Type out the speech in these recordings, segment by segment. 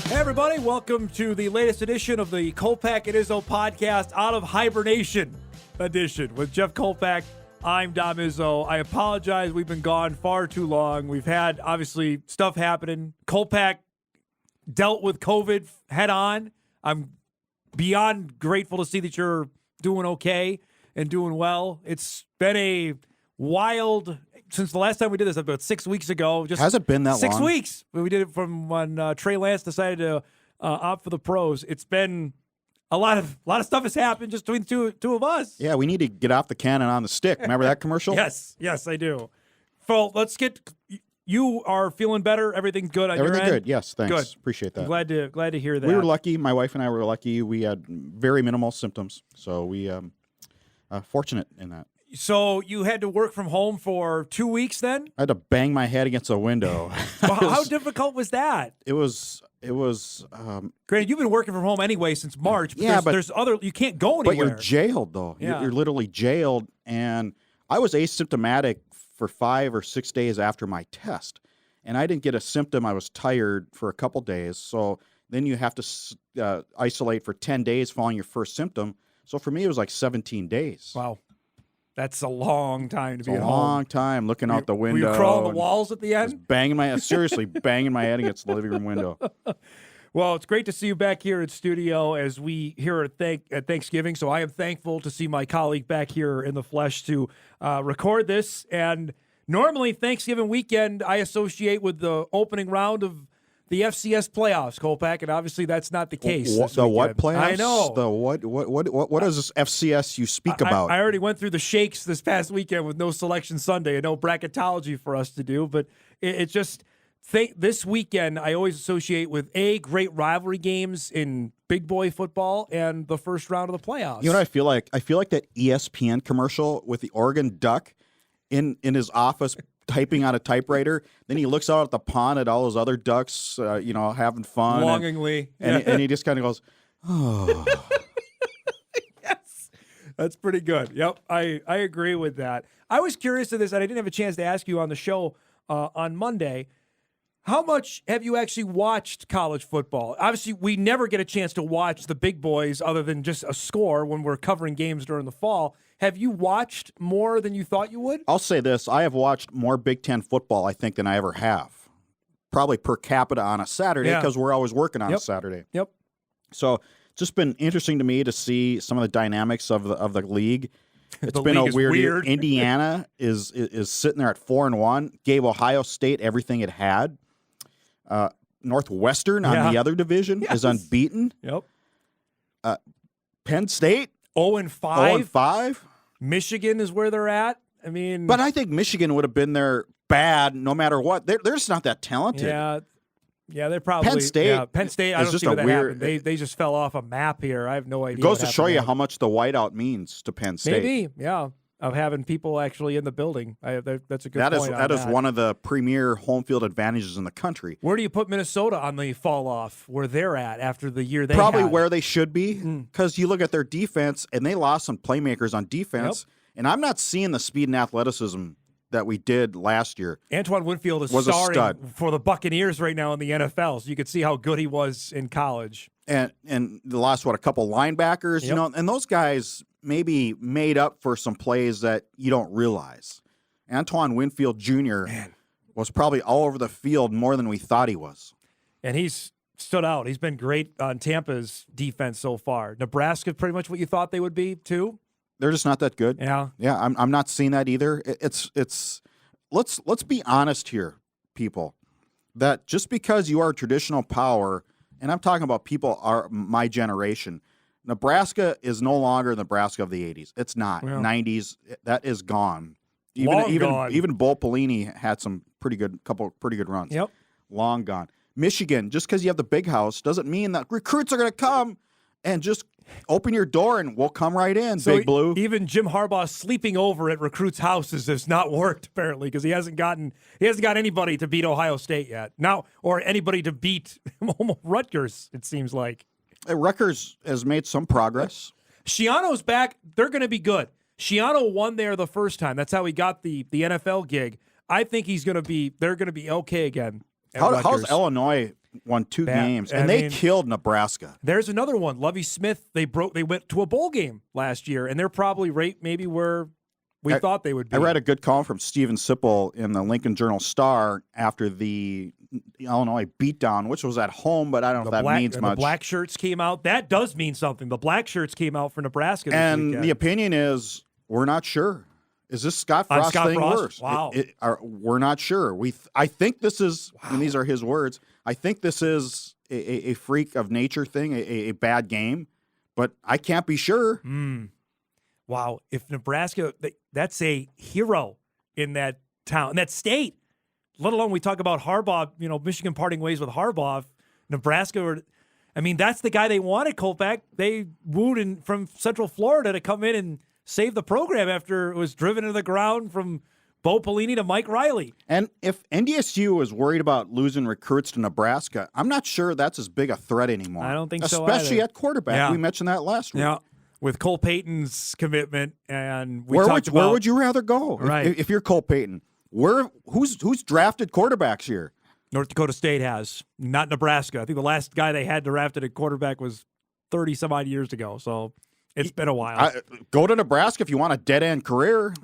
Hey everybody, welcome to the latest edition of the Kolpack and Izzo podcast, out of hibernation edition with Jeff Kolpack. I'm Dom Izzo. I apologize, we've been gone far too long. We've had, obviously, stuff happening. Kolpack dealt with COVID head on. I'm beyond grateful to see that you're doing okay and doing well. It's been a wild, since the last time we did this, about 6 weeks ago. Just has it been that long? 6 weeks. We did it from when Trey Lance decided to opt for the pros. It's been a lot of stuff has happened just between the two of us. Yeah, we need to get off the cannon on the stick. Remember that commercial? Yes, I do. Phil, let's get. You are feeling better. Everything's good on your end. Everything good. Yes, thanks. Good. Appreciate that. I'm glad to hear that. We were lucky. My wife and I were lucky. We had very minimal symptoms, so we fortunate in that. So you had to work from home for 2 weeks then? I had to bang my head against a window. Well, how difficult was that? It was. Granted, you've been working from home anyway since March. But there's other. You can't go anywhere. But you're jailed though. Yeah. You're literally jailed. And I was asymptomatic for 5 or 6 days after my test, and I didn't get a symptom. I was tired for a couple days. So then you have to isolate for 10 days following your first symptom. So for me, it was like 17 days. Wow. That's a long time to be at home. A long time looking out the window. Were you crawling the walls at the end? Banging my head against the living room window. Well, it's great to see you back here at studio as we here at Thanksgiving. So I am thankful to see my colleague back here in the flesh to record this. And normally Thanksgiving weekend I associate with the opening round of the FCS playoffs, Kolpack, and obviously that's not the case. The what playoffs? I know. The what is this FCS you speak about? I already went through the shakes this past weekend with no Selection Sunday and no bracketology for us to do, but it's just this weekend I always associate with great rivalry games in big boy football and the first round of the playoffs. You know what I feel like? I feel like that ESPN commercial with the Oregon Duck in his office typing on a typewriter. Then he looks out at the pond at all those other ducks, having fun. Longingly. And he just kind of goes, oh. Yes. That's pretty good. Yep. I agree with that. I was curious to this, and I didn't have a chance to ask you on the show on Monday. How much have you actually watched college football? Obviously, we never get a chance to watch the big boys other than just a score when we're covering games during the fall. Have you watched more than you thought you would? I'll say this. I have watched more Big Ten football, I think, than I ever have. Probably per capita on a Saturday because we're always working on a Saturday. Yep. So it's just been interesting to me to see some of the dynamics of the league. It's been a weird year. Indiana is sitting there at 4-1, gave Ohio State everything it had. Northwestern on the other division is unbeaten. Yep. Penn State 0-5. 0-5. Michigan is where they're at. I mean, but I think Michigan would have been there bad no matter what. They're just not that talented. Yeah, they're probably Penn State. Yeah, Penn State. I don't just see where a that weird. happened. They just fell off a map here. I have no idea. It goes to show you how much the whiteout means to Penn State. Maybe, yeah. Of having people actually in the building. That's a good point. That is one of the premier home field advantages in the country. Where do you put Minnesota on the fall off where they're at after the year they Probably had? Where they should be, because you look at their defense, and they lost some playmakers on defense, and I'm not seeing the speed and athleticism that we did last year. Antoine Winfield is starring for the Buccaneers right now in the NFL, so you could see how good he was in college. And they lost, a couple linebackers, and those guys maybe made up for some plays that you don't realize. Antoine Winfield Jr. was probably all over the field more than we thought he was. And he's stood out. He's been great on Tampa's defense so far. Nebraska, pretty much what you thought they would be, too? They're just not that good. Yeah. Yeah, I'm not seeing that either. Let's be honest here, people, that just because you are a traditional power, and I'm talking about people are my generation, Nebraska is no longer Nebraska of the 80s. It's not. 90s, that is gone. Even Bo Pelini had some couple pretty good runs. Yep. Long gone. Michigan, just because you have the big house doesn't mean that recruits are going to come and just open your door and we'll come right in, so Big Blue. Even Jim Harbaugh sleeping over at recruits' houses has not worked, apparently, because he hasn't got anybody to beat Ohio State yet. Or anybody to beat Rutgers, it seems like. Rutgers has made some progress. Schiano's back. They're going to be good. Schiano won there the first time. That's how he got the NFL gig. I think they're going to be okay again. How's Illinois won 2 games and they killed Nebraska? There's another one. Lovie Smith. They went to a bowl game last year, and they're probably right maybe where we thought they would be. I read a good column from Steven Sipple in the Lincoln Journal-Star after the Illinois beatdown, which was at home, but I don't know if that means much. The black shirts came out. That does mean something. The black shirts came out for Nebraska this and weekend. The opinion is we're not sure. Is this Scott Frost thing worse? Wow. We're not sure. I think this is, and these are his words, I think this is a freak of nature thing, a bad game, but I can't be sure. Wow. If Nebraska, that's a hero in that town, in that state, let alone we talk about Harbaugh, Michigan parting ways with Harbaugh. Nebraska, that's the guy they wanted, Kolpack. They wooed from Central Florida to come in and save the program after it was driven to the ground from Bo Pelini to Mike Riley. And if NDSU is worried about losing recruits to Nebraska, I'm not sure that's as big a threat anymore. I don't think so Especially either. at quarterback. Yeah. We mentioned that last week. Yeah, with Cole Payton's commitment. And where would you rather go? Right. If you're Cole Payton, who's drafted quarterbacks here? North Dakota State has, not Nebraska. I think the last guy they had drafted at quarterback was 30-some-odd years ago, so it's been a while. Go to Nebraska if you want a dead-end career.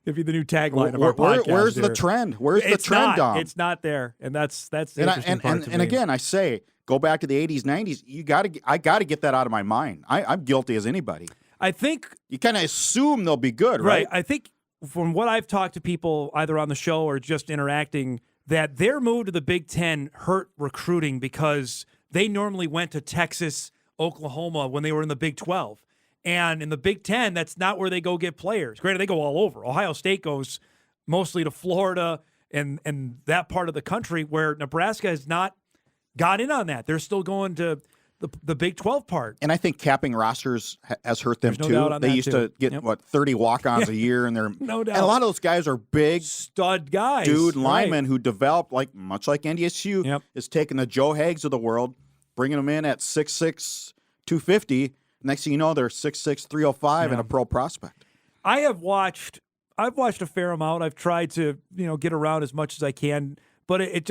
It'd be the new tagline of our podcast. Where's the trend? Where's the trend, Dom? It's not there, and that's the interesting part to me. And again, I say, go back to the 80s, 90s. I got to get that out of my mind. I'm guilty as anybody. I think you kind of assume they'll be good, right? I think from what I've talked to people either on the show or just interacting, that their move to the Big Ten hurt recruiting because they normally went to Texas, Oklahoma when they were in the Big 12. And in the Big Ten, that's not where they go get players. Granted, they go all over. Ohio State goes mostly to Florida and that part of the country where Nebraska has not got in on that. They're still going to the Big 12 part. And I think capping rosters has hurt them There's no doubt too. on They that used too. to get 30 walk-ons a year, and they're no doubt. And a lot of those guys are big stud guys, linemen who developed much like NDSU is taking the Joe Hags of the world, bringing them in at 6'6", 250. Next thing you know, they're 6'6", 305 and a pro prospect. I've watched a fair amount. I've tried to get around as much as I can, but it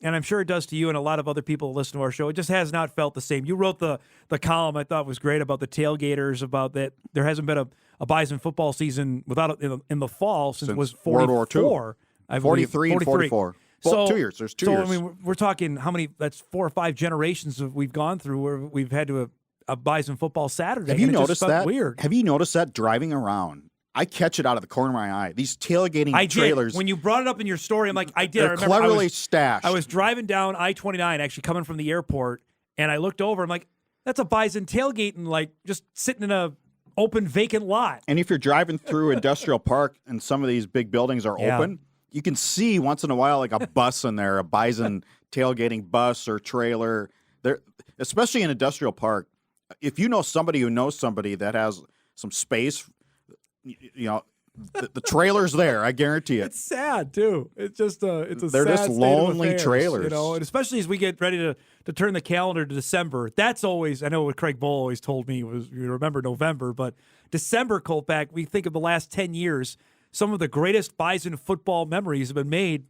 and I'm sure it does to you and a lot of other people who listen to our show. It just has not felt the same. You wrote the column I thought was great about the tailgaters, about that there hasn't been a Bison football season without in the fall since it was 44. World War II. 43 and 44. Well, 2 years. There's 2 years. So, we're talking how many, that's 4 or 5 generations that we've gone through where we've had to a Bison football Saturday. Have you noticed that? Weird. Have you noticed that driving around? I catch it out of the corner of my eye. These tailgating trailers. When you brought it up in your story, I'm like, I did. They're cleverly stashed. I was driving down I-29, actually coming from the airport, and I looked over. I'm like, that's a Bison tailgating, just sitting in a open, vacant lot. And if you're driving through Industrial Park and some of these big buildings are open, you can see once in a while a bus in there, a Bison tailgating bus or trailer. Especially in Industrial Park, if you know somebody who knows somebody that has some space, the trailer's there. I guarantee it. It's sad too. It's just they're sad just lonely affairs, trailers, and especially as we get ready to turn the calendar to December. That's always, I know what Craig Bull always told me was, you remember November, but December, Kolpack, we think of the last 10 years, some of the greatest Bison football memories have been made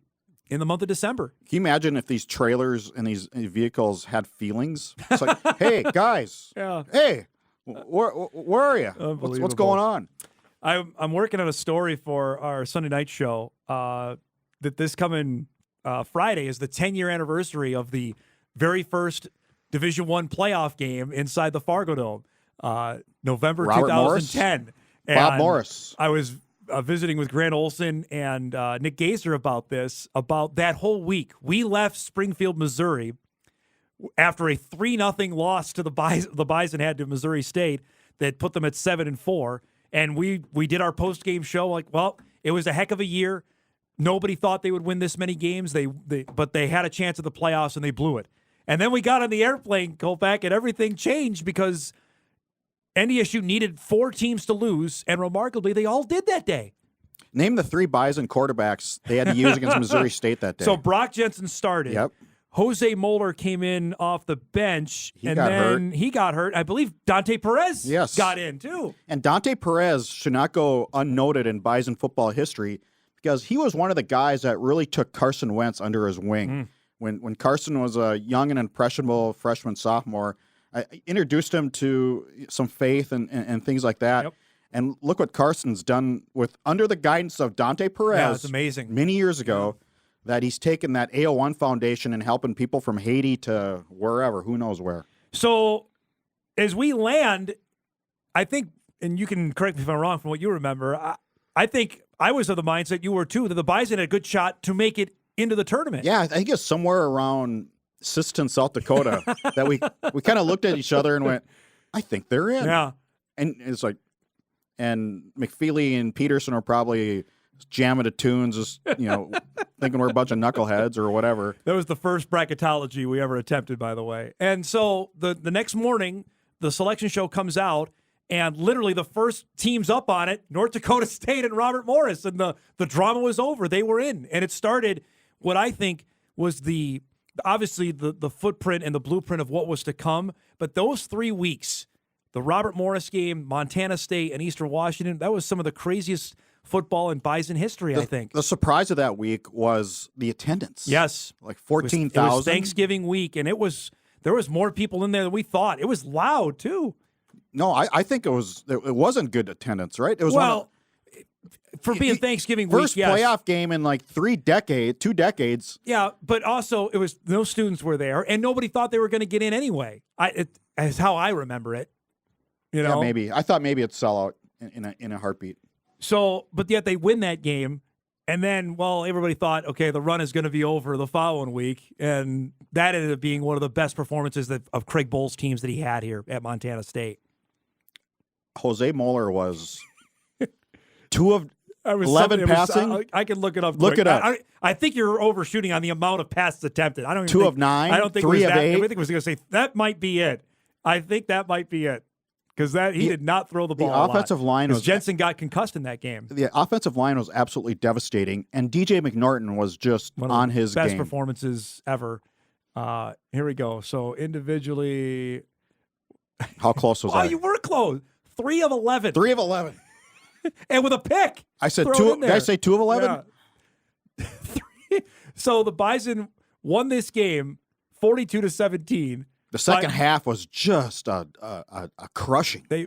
in the month of December. Can you imagine if these trailers and these vehicles had feelings? It's like, hey, guys, hey, where are you? What's going on? I'm working on a story for our Sunday night show that this coming Friday is the 10-year anniversary of the very first Division I playoff game inside the Fargo Dome, November Robert 2010. Morris. Bob Morris. I was visiting with Grant Olson and Nick Gazer about that whole week. We left Springfield, Missouri after a 3-0 loss to the Bison had to Missouri State that put them at 7-4. And we did our post-game show it was a heck of a year. Nobody thought they would win this many games. But they had a chance at the playoffs and they blew it. And then we got on the airplane, Kolpack, and everything changed because NDSU needed 4 teams to lose, and remarkably, they all did that day. Name the 3 Bison quarterbacks they had to use against Missouri State that day. So Brock Jensen started. Yep. Jose Moeller came in off the bench, he got hurt. I believe Dante Perez got in, too. And Dante Perez should not go unnoted in Bison football history because he was one of the guys that really took Carson Wentz under his wing. When Carson was a young and impressionable freshman, sophomore, I introduced him to some faith and things like that. Yep. And look what Carson's done under the guidance of Dante Perez. Yeah, it's amazing. Many years ago, that he's taken that AO1 foundation and helping people from Haiti to wherever, who knows where. So as we land, I think, and you can correct me if I'm wrong from what you remember, I think I was of the mindset, you were too, that the Bison had a good shot to make it into the tournament. Yeah, I think it's somewhere around Siston, South Dakota, that we kind of looked at each other and went, I think they're in. Yeah. And it's like, and McFeely and Peterson are probably jamming to tunes, just, thinking we're a bunch of knuckleheads or whatever. That was the first bracketology we ever attempted, by the way. And so the next morning, the selection show comes out, and literally the first teams up on it, North Dakota State and Robert Morris, and the drama was over. They were in. And it started what I think was obviously the footprint and the blueprint of what was to come. But those 3 weeks, the Robert Morris game, Montana State, and Eastern Washington, that was some of the craziest football in Bison history, I think. The surprise of that week was the attendance. Yes. Like 14,000. It was Thanksgiving week, and there was more people in there than we thought. It was loud, too. No, I think it wasn't good attendance, right? It was for being Thanksgiving first week, yes. playoff game in like 2 decades. Yeah, but also it was no students were there, and nobody thought they were going to get in anyway. As how I remember it. Yeah, maybe. I thought maybe it'd sell out in a heartbeat. So, but yet they win that game, and then, everybody thought, okay, the run is going to be over the following week, and that ended up being one of the best performances of Craig Bohl's teams that he had here at Montana State. Jose Moeller was 2 of 11 passing. I can look it up. Look quick. it up. I think you're overshooting on the amount of passes attempted. I don't even 2 think, of 9. I don't think 3 it was of that. 8. I think it was going to say that might be it. I think that might be it because he did not throw the ball. The offensive line was Jensen got concussed in that game. The offensive line was absolutely devastating, and DJ McNorton was just on his best game. Performances ever. Here we go. So individually, how close was I? Oh, you were close. 3 of 11. 3 of 11. And with a pick. I said 2. Did I say 2 of 11? Yeah. So the Bison won this game 42-17. The second half was just a crushing. They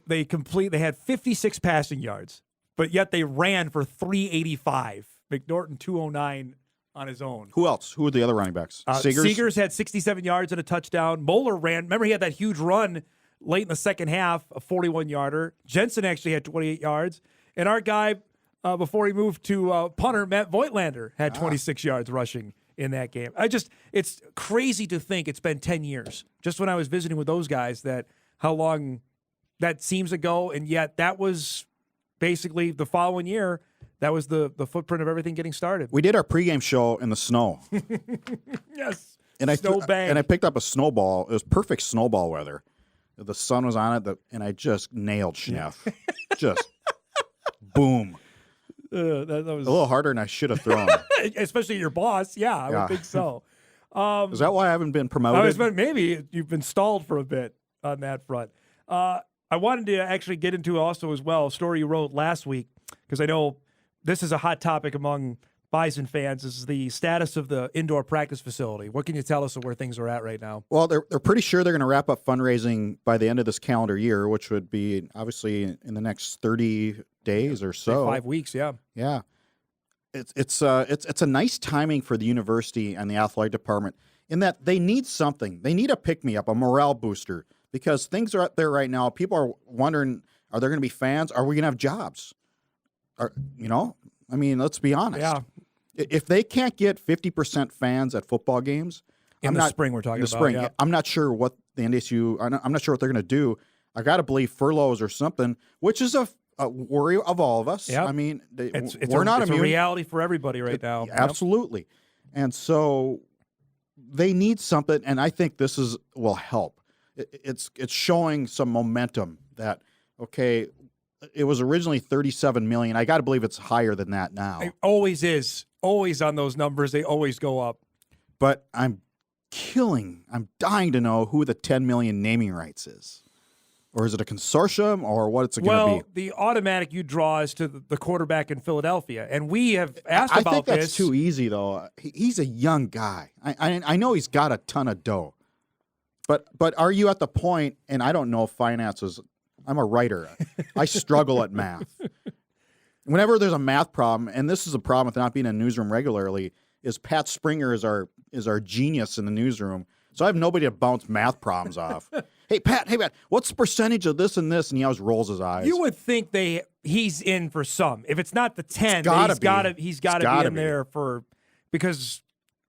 had 56 passing yards, but yet they ran for 385. McNorton 209 on his own. Who else? Who were the other running backs? Seegers had 67 yards and a touchdown. Moeller ran. Remember, he had that huge run late in the second half, a 41-yarder. Jensen actually had 28 yards. And our guy, before he moved to punter, Matt Voigtlander, had 26 yards rushing in that game. It's crazy to think it's been 10 years. Just when I was visiting with those guys, that how long that seems ago, and yet that was basically the following year. That was the footprint of everything getting started. We did our pregame show in the snow. Yes. And I picked up a snowball. It was perfect snowball weather. The sun was on it, and I just nailed Schneff. Just boom. That was a little harder than I should have thrown. Especially your boss. Yeah, I would think so. Is that why I haven't been promoted? Maybe you've been stalled for a bit on that front. I wanted to actually get into also as well a story you wrote last week, because I know this is a hot topic among Bison fans. This is the status of the indoor practice facility. What can you tell us of where things are at right now? Well, they're pretty sure they're going to wrap up fundraising by the end of this calendar year, which would be obviously in the next 30 days or so. 5 weeks, yeah. Yeah. It's a nice timing for the university and the athletic department in that they need something. They need a pick-me-up, a morale booster, because things are up there right now. People are wondering, are there going to be fans? Are we going to have jobs? Let's be honest. Yeah. If they can't get 50% fans at football games, spring we're talking about. Spring, yeah. I'm not sure what the NDSU. I'm not sure what they're going to do. I got to believe furloughs or something, which is a worry of all of us. Yep. I mean, we're not immune. It's a reality for everybody right now. Absolutely, yep. And so they need something, and I think this will help. It's showing some momentum that okay. It was originally $37 million. I got to believe it's higher than that now. It always is. Always on those numbers, they always go up. But I'm dying to know who the $10 million naming rights is. Or is it a consortium, or what's it going to Well, be? the automatic you draw is to the quarterback in Philadelphia, and we have asked I about think that's this. too easy, though. He's a young guy. I know he's got a ton of dough, but are you at the point? And I don't know finances. I'm a writer. I struggle at math. Whenever there's a math problem, and this is a problem with not being in a newsroom regularly, is Pat Springer is our genius in the newsroom. So I have nobody to bounce math problems off. Hey Pat, what's the percentage of this and this? And he always rolls his eyes. You would think he's in for some. If it's not the 10, he's got to be in there for, because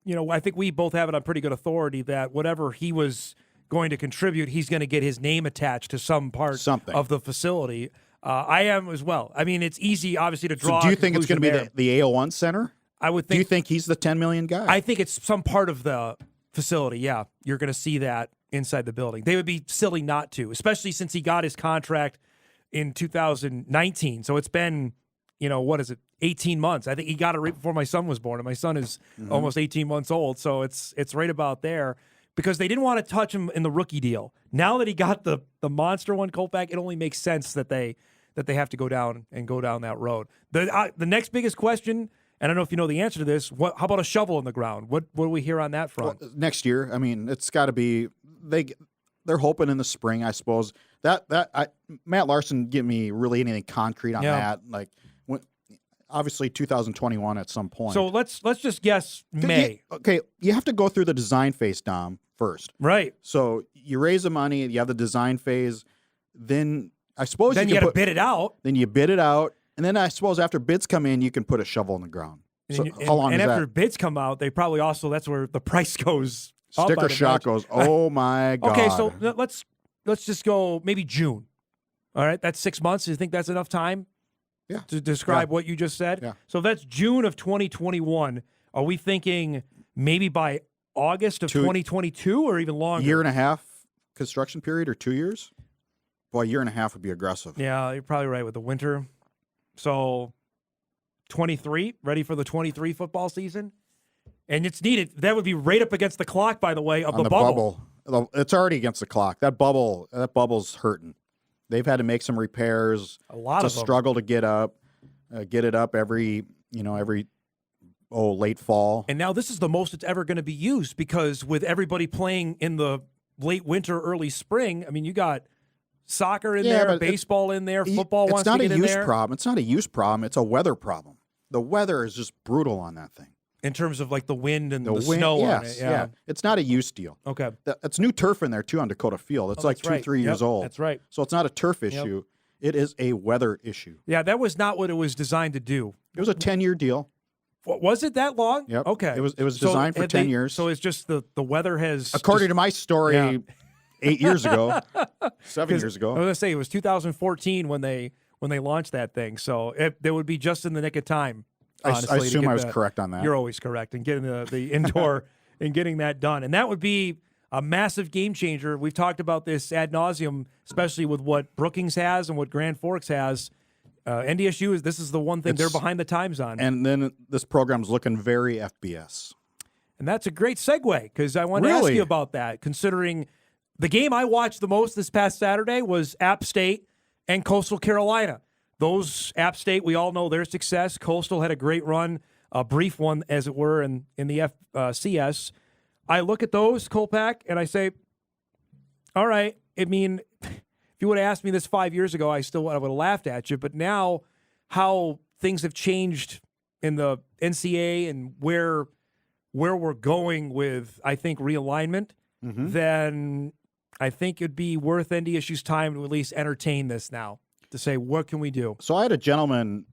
I think we both have it on pretty good authority that whatever he was going to contribute, he's going to get his name attached to some part of the facility. I am as well. I mean, it's easy, obviously, to draw. So do you think it's going to be the AO1 center? I would think. Do you think he's the $10 million guy? I think it's some part of the facility. Yeah, you're going to see that inside the building. They would be silly not to, especially since he got his contract in 2019. So it's been, 18 months. I think he got it right before my son was born, and my son is almost 18 months old. So it's right about there, because they didn't want to touch him in the rookie deal. Now that he got the monster one, Kolpack, it only makes sense that they have to go down that road. The next biggest question, and I don't know if you know the answer to this, how about a shovel in the ground? What do we hear on that front? Well, next year, I mean, it's got to be they're hoping in the spring, I suppose. Matt Larson give me really anything concrete on that. Like, obviously 2021 at some point. So let's just guess May. You have to go through the design phase, Dom, first. Right. So you raise the money, you have the design phase, then I suppose you got to bid it out. Then you bid it out, and then I suppose after bids come in, you can put a shovel in the ground. So how long is that? And after bids come out, they probably also, that's where the price goes. Sticker shock goes, oh my God. Okay, so let's just go maybe June. All right, that's 6 months. Do you think that's enough time to describe what you just said? Yeah. So if that's June of 2021, are we thinking maybe by August of 2022 or even longer? Year and a half construction period, or 2 years? Boy, a year and a half would be aggressive. Yeah, you're probably right with the winter. So 23, ready for the 23 football season? And it's needed. That would be right up against the clock, by the way, of the bubble. It's already against the clock. That bubble's hurting. They've had to make some repairs. It's a struggle to get it up every late fall. And now this is the most it's ever going to be used, because with everybody playing in the late winter, early spring, I mean, you got soccer in there, baseball in there, football wants to get in there. It's not a use problem. It's not a use problem. It's a weather problem. The weather is just brutal on that thing. In terms of like the wind and the snow on it. Yeah. It's not a use deal. Okay. It's new turf in there, too, on Dakota Field. It's like 2-3 years old. That's right. So it's not a turf issue. It is a weather issue. Yeah, that was not what it was designed to do. It was a 10-year deal. Was it that long? Yep. Okay. It was designed for 10 years. So it's just the weather has... According to my story, 8 years ago, 7 years ago. I was going to say, it was 2014 when they launched that thing. So they would be just in the nick of time. Honestly, I assume I was correct on that. You're always correct in getting the indoor and getting that done. And that would be a massive game changer. We've talked about this ad nauseum, especially with what Brookings has and what Grand Forks has. NDSU, this is the one thing they're behind the times on. And then this program's looking very FBS. And that's a great segue, because I want to ask you about that, considering the game I watched the most this past Saturday was App State and Coastal Carolina. Those App State, we all know their success. Coastal had a great run, a brief one, as it were, in the FCS. I look at those, Kolpack, and I say, all right, I mean, if you would have asked me this 5 years ago, I would have laughed at you. But now how things have changed in the NCAA and where we're going with, I think, realignment, then I think it'd be worth NDSU's time to at least entertain this now, to say, what can we do? So I had a gentleman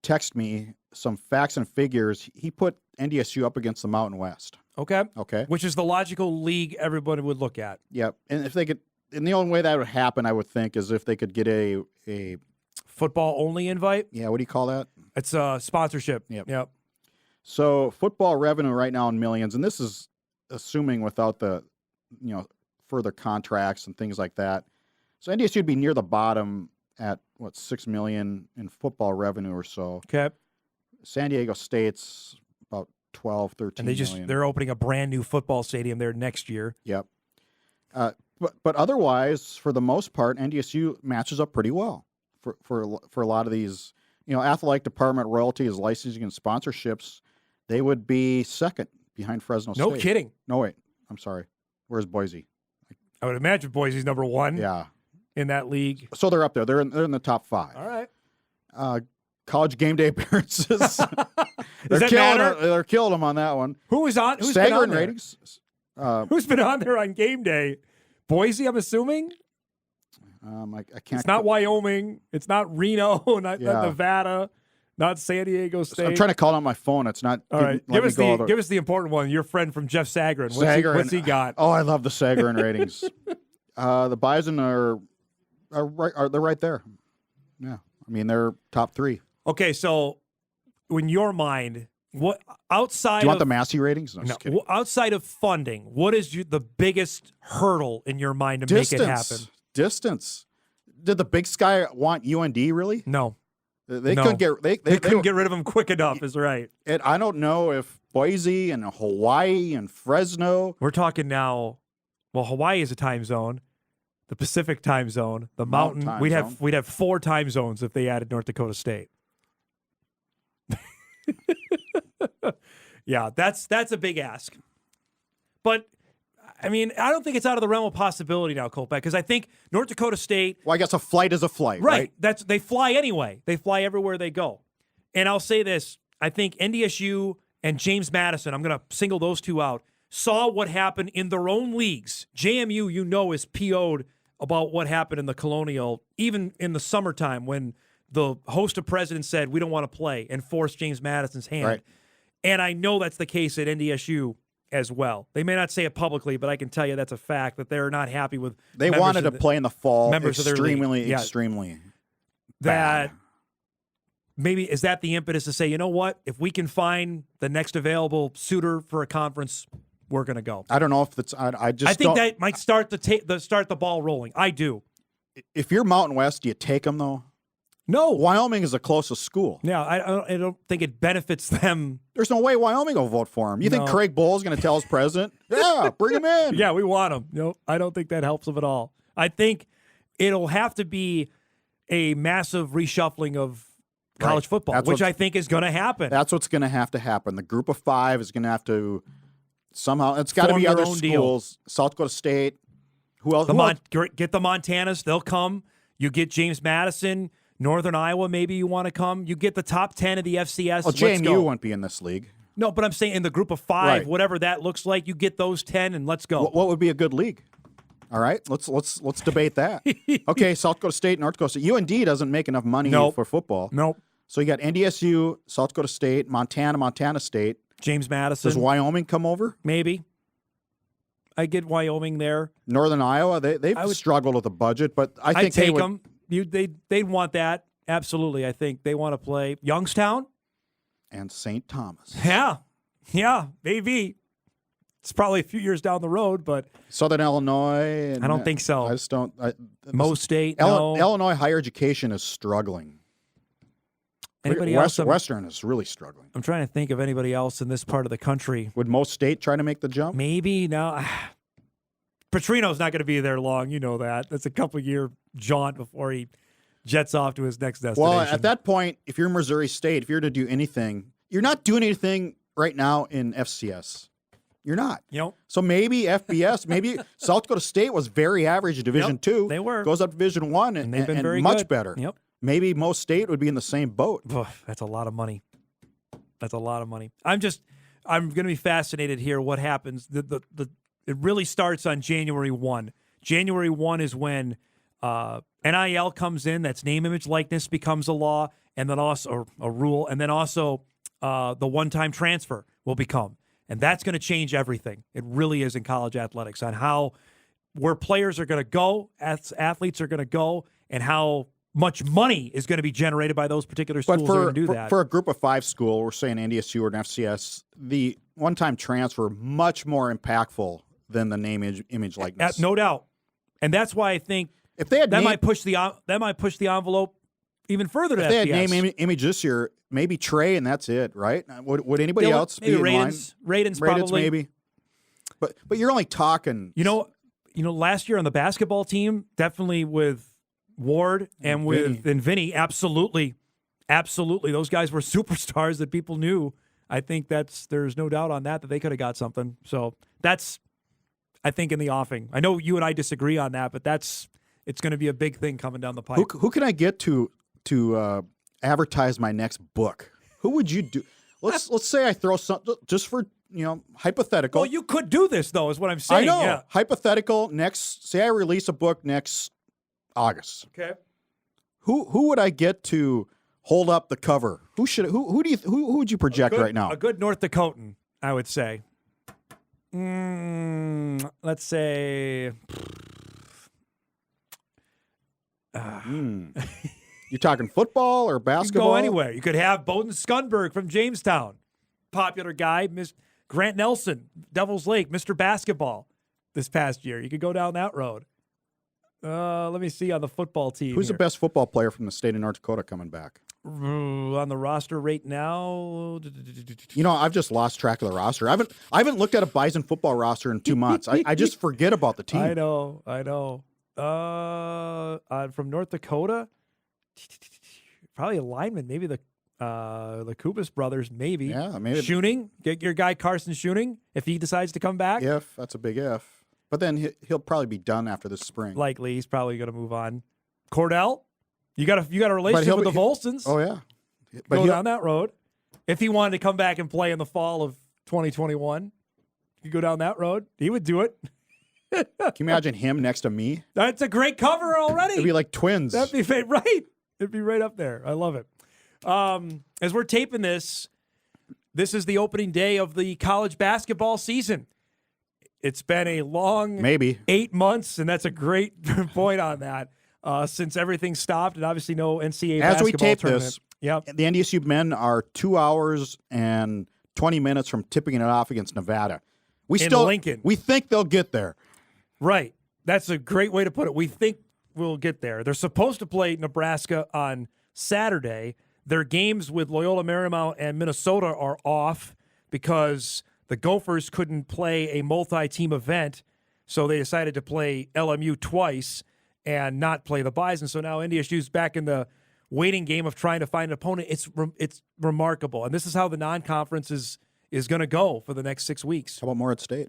text me some facts and figures. He put NDSU up against the Mountain West. Okay. Okay. Which is the logical league everybody would look at. Yep. And if they could, and the only way that would happen, I would think, is if they could get a football only invite. Yeah. What do you call that? It's a sponsorship. Yep. So football revenue right now in millions, and this is assuming without the, further contracts and things like that. So NDSU would be near the bottom at $6 million in football revenue or so. Okay. San Diego State's about 12, 13 and million. They're opening a brand new football stadium there next year. Yep. But otherwise, for the most part, NDSU matches up pretty well for a lot of these. Athletic department royalties, licensing, and sponsorships, they would be second behind Fresno State. No kidding. No, wait. I'm sorry. Where's Boise? I would imagine Boise's number one. Yeah. In that league. So they're up there. They're in the top 5. All right. College game day appearances. They're killing them on that one. Who's been on Staggering there? ratings. Who's been on there on game day? Boise, I'm assuming. I can't. It's not Wyoming. It's not Reno. Not Nevada. Not San Diego State. I'm trying to call it on my phone. It's not. All right. Give us the important one. Your friend from Jeff Sagarin. What's he got? Oh, I love the Sagarin ratings. The Bison are right there. Yeah. I mean, they're top 3. Okay, so in your mind, what outside? Do you want the Massey ratings? No, just kidding. Outside of funding, what is the biggest hurdle in your mind to make it happen? Distance. Did the Big Sky want UND really? No. They couldn't get they couldn't get rid of them quick enough. Is right. And I don't know if Boise and Hawaii and Fresno. We're talking now. Well, Hawaii is a time zone. The Pacific time zone, the mountain. We'd have 4 time zones if they added North Dakota State. Yeah, that's a big ask. But I mean, I don't think it's out of the realm of possibility now, Kolpack, because I think North Dakota State. Well, I guess a flight is a flight, right? They fly anyway. They fly everywhere they go. And I'll say this: I think NDSU and James Madison. I'm going to single those 2 out. Saw what happened in their own leagues. JMU, is PO'd about what happened in the Colonial, even in the summertime when the host of presidents said we don't want to play and forced James Madison's hand. Right. And I know that's the case at NDSU as well. They may not say it publicly, but I can tell you that's a fact that they're not happy with. They wanted to play in the fall. Extremely bad. That maybe is that the impetus to say, you know what? If we can find the next available suitor for a conference, we're going to go. I don't know if it's. I think that might start the ball rolling. I do. If you're Mountain West, do you take them though? No. Wyoming is the closest school. Yeah, I don't think it benefits them. There's no way Wyoming will vote for him. You think Craig Bull's going to tell his president, yeah, bring him in? Yeah, we want him. No, I don't think that helps them at all. I think it'll have to be a massive reshuffling of college football, which I think is going to happen. That's what's going to happen. The group of 5 is going to have to somehow. It's got to be other schools. Deal. South Dakota State. Who else? Get the Montanas. They'll come. You get James Madison. Northern Iowa, maybe you want to come. You get the top 10 of the FCS. Well, JMU won't be in this league. No, but I'm saying in the group of 5, whatever that looks like, you get those 10 and let's go. What would be a good league? All right, let's debate that. Okay, South Dakota State, North Dakota State. UND doesn't make enough money for football. Nope. So you got NDSU, South Dakota State, Montana State. James Madison. Does Wyoming come over? Maybe. I get Wyoming there. Northern Iowa, they've struggled with the budget, but I think I'd take them. They'd want that. Absolutely. I think they want to play Youngstown. And St. Thomas. Yeah, maybe. It's probably a few years down the road, but Southern Illinois. I don't think so. I just don't. Mo State, no. Illinois higher education is struggling. Anybody else? Western is really struggling. I'm trying to think of anybody else in this part of the country. Would Mo State try to make the jump? Maybe. No. Petrino's not going to be there long. You know that. That's a couple-year jaunt before he jets off to his next destination. Well, at that point, if you're Missouri State, if you're to do anything, you're not doing anything right now in FCS. You're not. So maybe FBS, maybe South Dakota State was very average in Division II. They were. Goes up to Division I and they've been very much good. better. Yep. Maybe most State would be in the same boat. That's a lot of money. I'm going to be fascinated here what happens. It really starts on January 1. January 1 is when NIL comes in. That's name, image, likeness becomes a law, and then also a rule, and then also the one-time transfer will become. And that's going to change everything. It really is in college athletics on where players are going to go, athletes are going to go, and how much money is going to be generated by those particular schools that are going to do that. For a group of 5 school, we're saying NDSU or an FCS, the one-time transfer much more impactful than the name, image, likeness. No doubt. And that's why I think if they had might push the envelope even further to FBS. If they had name, image this year, maybe Trey, and that's it, right? Would anybody else maybe be in line? Radens probably. Maybe. But you're only talking last year on the basketball team, definitely with Ward and Vinny, absolutely. Absolutely. Those guys were superstars that people knew. I think there's no doubt on that they could have got something. So that's, I think, in the offing. I know you and I disagree on that, but it's going to be a big thing coming down the pipe. Who can I get to advertise my next book? Who would you do? Let's say I throw something just for hypothetical. Well, you could do this though, is what I'm saying. I know. Yeah. Hypothetical. Say I release a book next August. Okay. Who would I get to hold up the cover? Who would you project right now? A good North Dakotan, I would say. Let's say. You talking football or basketball? You can go anywhere. You could have Bowden Skunberg from Jamestown, popular guy. Grant Nelson, Devil's Lake, Mr. Basketball this past year. You could go down that road. Let me see on the football team. Who's the best football player from the state of North Dakota coming back? On the roster right now? I've just lost track of the roster. I haven't looked at a Bison football roster in 2 months. I just forget about the team. I know. From North Dakota, probably a lineman, maybe the Kubas brothers, maybe. Yeah, maybe. Shooning, get your guy Carson Shooning if he decides to come back. If that's a big if, but then he'll probably be done after this spring. Likely, he's probably going to move on. Cordell, you got a relationship with the Volstons. Oh yeah, but go down that road. If he wanted to come back and play in the fall of 2021, you go down that road. He would do it. Can you imagine him next to me? That's a great cover already. It'd be like twins. That'd be right. It'd be right up there. I love it. As we're taping this is the opening day of the college basketball season. It's been a long 8 months, and that's a great point on that, since everything stopped, and obviously no NCAA As basketball we tape tournament. this, yep. The NDSU men are 2 hours and 20 minutes from tipping it off against Nevada. Lincoln. We think they'll get there. Right. That's a great way to put it. We think we'll get there. They're supposed to play Nebraska on Saturday. Their games with Loyola Marymount and Minnesota are off because the Gophers couldn't play a multi-team event, so they decided to play LMU twice and not play the Bison. So now NDSU's back in the waiting game of trying to find an opponent. It's remarkable. And this is how the non-conference is going to go for the next 6 weeks. How about Morehead State?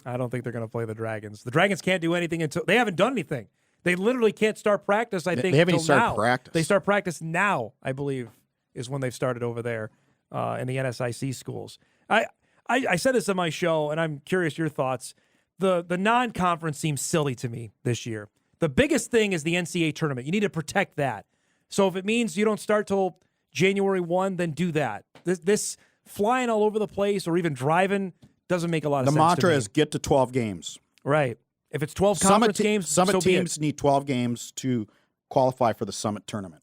I don't think they're going to play the Dragons. The Dragons can't do anything until they haven't done anything. They literally can't start practice, I think, they haven't even started now. practice. They start practice now, I believe, is when they've started over there in the NSIC schools. I said this on my show, and I'm curious your thoughts. The non-conference seems silly to me this year. The biggest thing is the NCAA tournament. You need to protect that. So if it means you don't start till January 1, then do that. This flying all over the place or even driving doesn't make a lot of sense. The mantra is get to 12 games. Right. If it's 12 conference games, Summit teams need 12 games to qualify for the Summit tournament.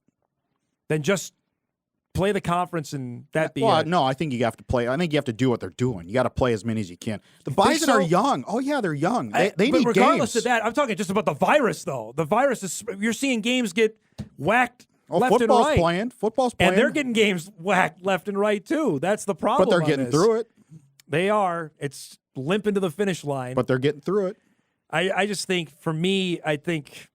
Then just play the conference and that be it. No, I think you have to play. I think you have to do what they're doing. You got to play as many as you can. The Bison are young. Oh, yeah, they're young. They need games. Regardless of that, I'm talking just about the virus, though. The virus is, you're seeing games get whacked left and right. Football's playing. And they're getting games whacked left and right, too. That's the problem. But they're getting through it. They are. It's limping to the finish line. But they're getting through it. I just think, for me, I think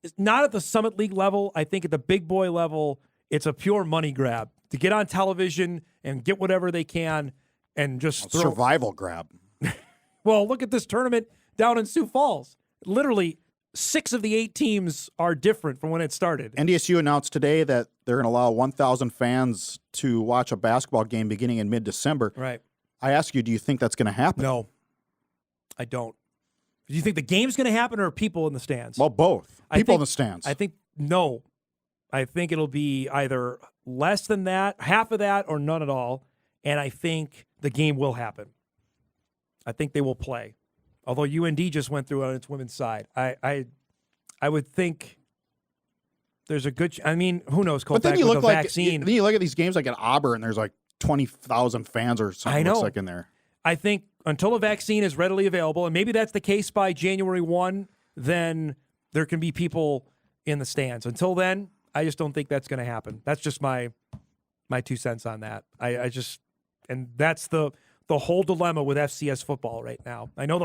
it's not at the Summit League level. I think at the big boy level, it's a pure money grab to get on television and get whatever they can and just throw. Survival grab. Well, look at this tournament down in Sioux Falls. Literally, 6 of the 8 teams are different from when it started. NDSU announced today that they're going to allow 1,000 fans to watch a basketball game beginning in mid-December. Right. I ask you, do you think that's going to happen? No, I don't. Do you think the game's going to happen or people in the stands? Well, both. People in the stands. I think no. I think it'll be either less than that, half of that, or none at all. And I think the game will happen. I think they will play. Although UND just went through on its women's side. I would think there's a good – I mean, who knows, Kolpack, then you with look the like, vaccine. Then you look at these games like at Auburn, there's like 20,000 fans or something. I know. Looks like in there. I think until a vaccine is readily available, and maybe that's the case by January 1, then there can be people in the stands. Until then, I just don't think that's going to happen. That's just my 2 cents on that. I just – and that's the the whole dilemma with FCS football right now. I know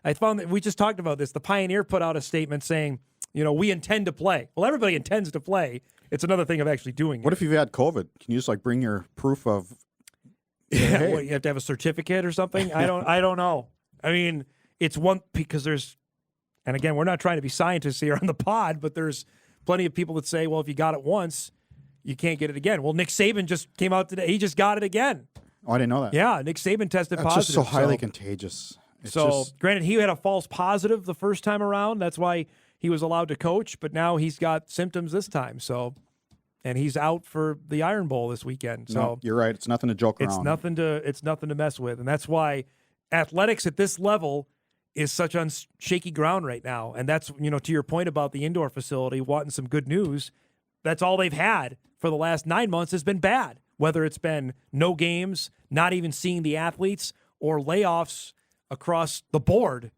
I found that we just talked about this. The Pioneer put out a statement saying, we intend to play. Well, everybody intends to play. It's another thing of actually doing it. What if you've had COVID? Can you just bring your proof of? Yeah, what, you have to have a certificate or something. I don't know. I mean, it's one because there's, and again, we're not trying to be scientists here on the pod, but there's plenty of people that say, well, if you got it once, you can't get it again. Well, Nick Saban just came out today. He just got it again. Oh, I didn't know that. Yeah, Nick Saban tested positive. It's just so highly contagious. Granted, he had a false positive the first time around. That's why he was allowed to coach, but now he's got symptoms this time. So, and he's out for the Iron Bowl this weekend. So no, you're right. It's nothing to joke around. It's nothing to mess with, and that's why athletics at this level is such on shaky ground right now. And that's, to your point about the indoor facility, wanting some good news, that's all they've had for the last 9 months has been bad. Whether it's been no games, not even seeing the athletes, or layoffs across the board.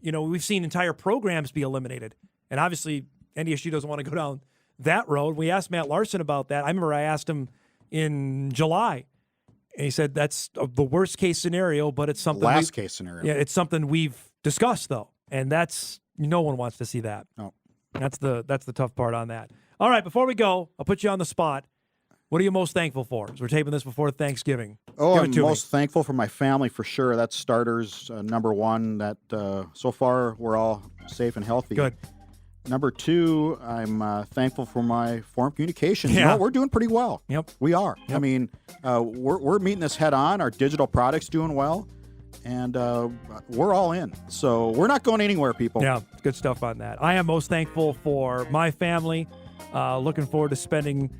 We've seen entire programs be eliminated. And obviously, NDSU doesn't want to go down that road. We asked Matt Larson about that. I remember I asked him in July, and he said that's the worst case scenario, but it's something. Last case scenario. Yeah, it's something we've discussed, though. And no one wants to see that. No. That's the tough part on that. All right, before we go, I'll put you on the spot. What are you most thankful for? As we're taping this before Thanksgiving. Oh, I'm most thankful for my family for sure. That's starters, number one. That so far we're all safe and healthy. Good. Number two, I'm thankful for my foreign communications. Yeah. We're doing pretty well. Yep. We are. Yep. I mean, we're meeting this head on. Our digital product's doing well, and we're all in. So we're not going anywhere, people. Yeah, good stuff on that. I am most thankful for my family. Looking forward to spending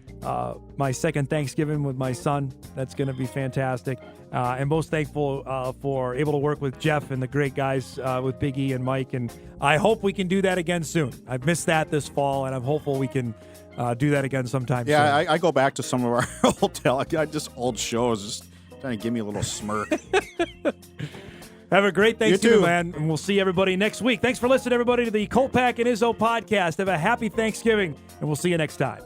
my second Thanksgiving with my son. That's going to be fantastic. And most thankful for able to work with Jeff and the great guys with Big E and Mike. And I hope we can do that again soon. I've missed that this fall, and I'm hopeful we can do that again sometime soon. Yeah, I go back to some of our old shows, just trying to give me a little smirk. Have a great Thanksgiving, man, and we'll see everybody next week. Thanks for listening, everybody, to the Kolpack and Izzo podcast. Have a happy Thanksgiving, and we'll see you next time.